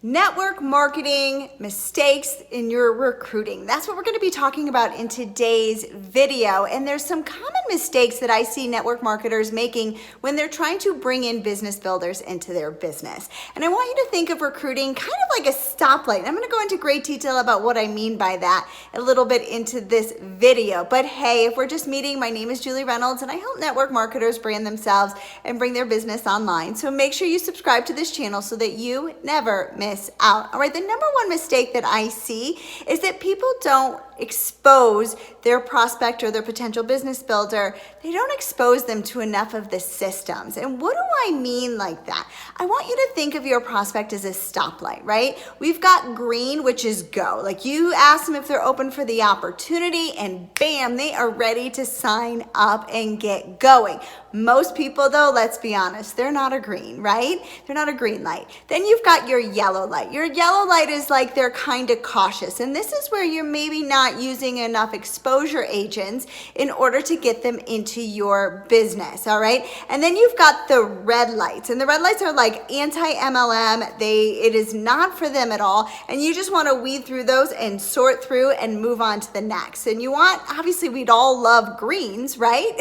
Network marketing mistakes in your recruiting. That's what we're going to be talking about in today's video. And there's some common mistakes that I see network marketers making when they're trying to bring in business builders into their business. And I want you to think of recruiting kind of like a stoplight. I'm going to go into great detail about what I mean by that a little bit into this video. But hey, if we're just meeting, my name is Julie Reynolds and I help network marketers brand themselves and bring their business online. So make sure you subscribe to this channel so that you never miss out. All right, the number one mistake that I see is that people don't expose their prospect or their potential business builder. They don't expose them to enough of the systems. And what do I mean like that? I want you to think of your prospect as a stoplight, right? We've got green, which is go. Like you ask them if they're open for the opportunity and bam, they are ready to sign up and get going. Most people though, let's be honest, they're not a green, right? They're not a green light. Then you've got your yellow light. Your yellow light is like they're kind of cautious. And this is where you're maybe not using enough exposure agents in order to get them into your business, all right? And then you've got the red lights. And the red lights are like anti-MLM. It is not for them at all. And you just want to weed through those and sort through and move on to the next. And you want, obviously we'd all love greens, right?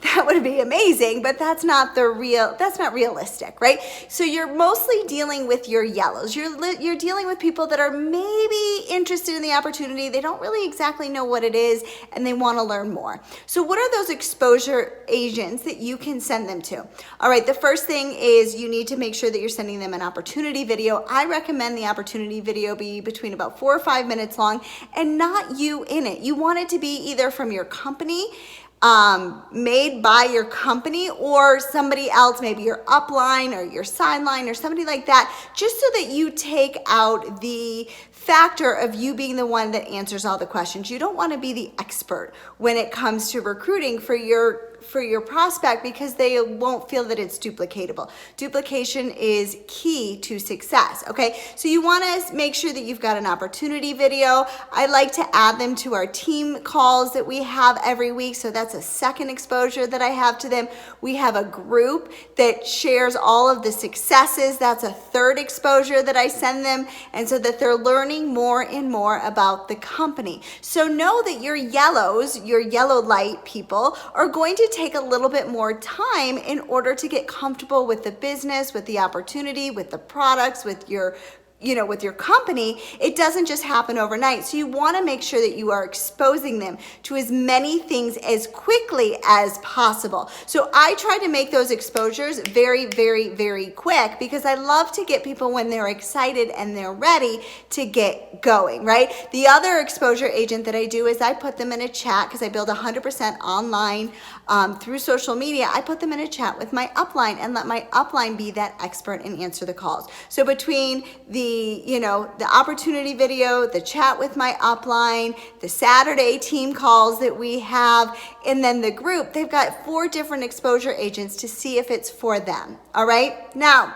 That would be amazing, but that's not realistic, right? So you're mostly dealing with your yellows. You're dealing with people that are maybe interested in the opportunity. They don't really exactly know what it is and they want to learn more. So what are those exposure agents that you can send them to? All right, the first thing is you need to make sure that you're sending them an opportunity video. I recommend the opportunity video be between about 4 or 5 minutes long and not you in it. You want it to be either from your company, made by your company or somebody else, maybe your upline or your sideline or somebody like that, just so that you take out the factor of you being the one that answers all the questions. You don't want to be the expert when it comes to recruiting for your prospect because they won't feel that it's duplicatable. Duplication is key to success, okay? So you want to make sure that you've got an opportunity video. I like to add them to our team calls that we have every week, so that's a second exposure that I have to them. We have a group that shares all of the successes. That's a third exposure that I send them, and so that they're learning more and more about the company. So know that your yellows, your yellow light people, are going to take a little bit more time in order to get comfortable with the business, with the opportunity, with the products, with your company. It doesn't just happen overnight. So you want to make sure that you are exposing them to as many things as quickly as possible. So I try to make those exposures very, very, very quick because I love to get people when they're excited and they're ready to get going, right? The other exposure agent that I do is I put them in a chat because I build 100% online through social media. I put them in a chat with my upline and let my upline be that expert and answer the calls. So between the opportunity video, the chat with my upline, the Saturday team calls that we have, and then the group, they've got 4 different exposure agents to see if it's for them. All right. Now,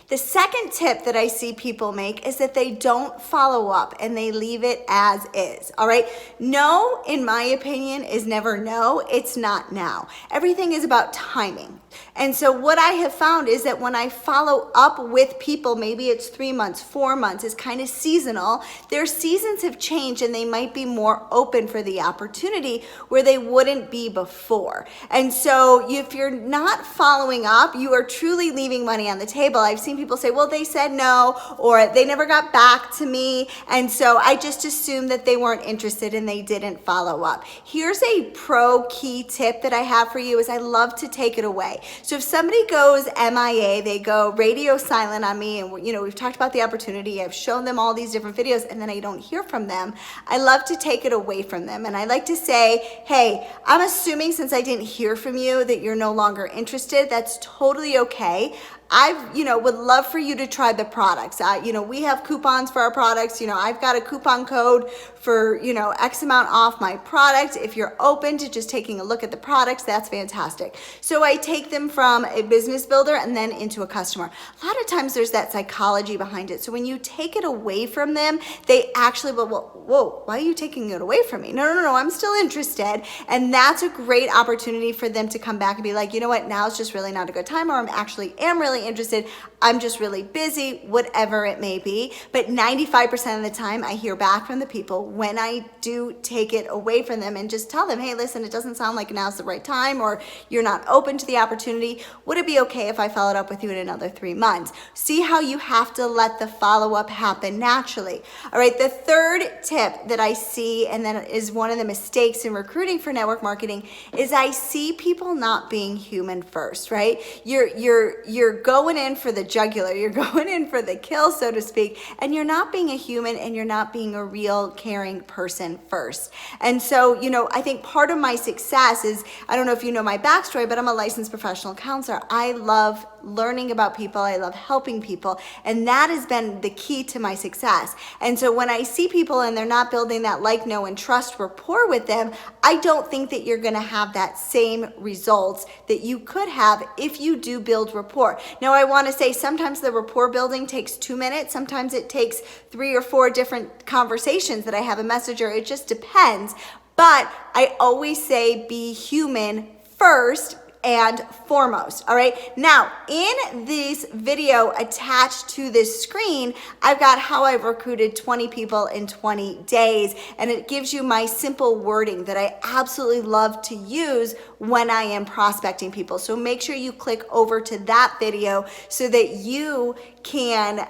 the second tip that I see people make is that they don't follow up and they leave it as is, all right? No, in my opinion, is never no. It's not now. Everything is about timing. And so what I have found is that when I follow up with people, maybe it's 3 months, 4 months, it's kind of seasonal, their seasons have changed and they might be more open for the opportunity where they wouldn't be before. And so if you're not following up, you are truly leaving money on the table. I've seen people say, well, they said no, or they never got back to me. And so I just assumed that they weren't interested and they didn't follow up. Here's a pro key tip that I have for you is I love to take it away. So if somebody goes MIA, they go radio silent on me, and we've talked about the opportunity, I've shown them all these different videos, and then I don't hear from them, I love to take it away from them. And I like to say, hey, I'm assuming since I didn't hear from you that you're no longer interested. That's totally okay. would love for you to try the products. We have coupons for our products. I've got a coupon code for, X amount off my product. If you're open to just taking a look at the products, that's fantastic. So I take them from a business builder and then into a customer. A lot of times there's that psychology behind it. So when you take it away from them, they actually will, whoa, why are you taking it away from me? No, I'm still interested. And that's a great opportunity for them to come back and be like, you know what, now it's just really not a good time, or am really really interested. I'm just really busy, whatever it may be. But 95% of the time I hear back from the people when I do take it away from them and just tell them, hey, listen, it doesn't sound like now's the right time, or you're not open to the opportunity. Would it be okay if I followed up with you in another 3 months? See how you have to let the follow-up happen naturally. All right, the third tip that I see, and then is one of the mistakes in recruiting for network marketing, is I see people not being human first, right? You're going in for the jugular, you're going in for the kill, so to speak, and you're not being a human, and you're not being a real caring person first. And so, I think part of my success is, I don't know if you know my backstory, but I'm a licensed professional counselor. I love learning about people. I love helping people. And that has been the key to my success. And so when I see people and they're not building that like, know, and trust rapport with them, I don't think that you're going to have that same results that you could have if you do build rapport. Now, I want to say sometimes the rapport building takes 2 minutes. Sometimes it takes 3 or 4 different conversations that I have a messenger. It just depends. But I always say be human first and foremost. All right. Now, in this video attached to this screen, I've got how I've recruited 20 people in 20 days. And it gives you my simple wording that I absolutely love to use when I am prospecting people. So make sure you click over to that video so that you can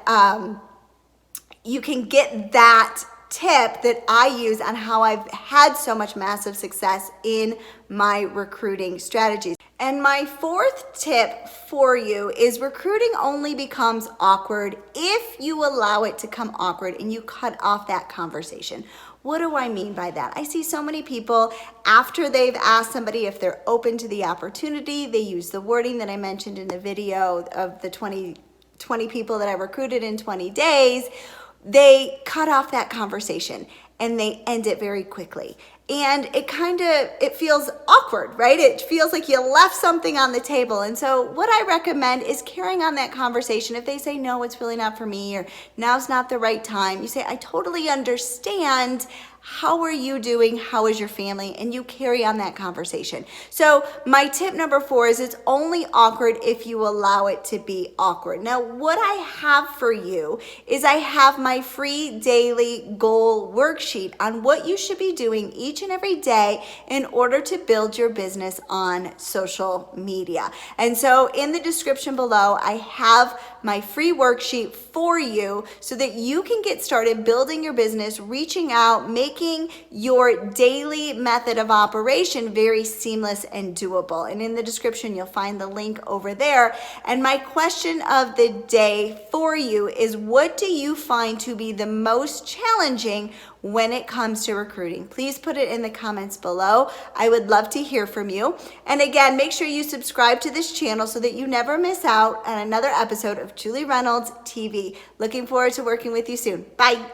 get that tip that I use on how I've had so much massive success in my recruiting strategies. And my fourth tip for you is recruiting only becomes awkward if you allow it to come awkward and you cut off that conversation. What do I mean by that? I see so many people after they've asked somebody if they're open to the opportunity, they use the wording that I mentioned in the video of the 20 people that I recruited in 20 days. They cut off that conversation and they end it very quickly. And it feels awkward, right? It feels like you left something on the table. And so what I recommend is carrying on that conversation. If they say, no, it's really not for me, or now's not the right time, you say, I totally understand. How are you doing? How is your family? And you carry on that conversation. So my tip number 4 is it's only awkward if you allow it to be awkward. Now, what I have for you is I have my free daily goal worksheet on what you should be doing each and every day in order to build your business on social media. And so in the description below, I have my free worksheet for you so that you can get started building your business, reaching out, making your daily method of operation very seamless and doable. And in the description, you'll find the link over there. And my question of the day for you is, what do you find to be the most challenging when it comes to recruiting? Please put it in the comments below. I would love to hear from you. And again, make sure you subscribe to this channel so that you never miss out on another episode of Julie Reynolds TV. Looking forward to working with you soon. Bye.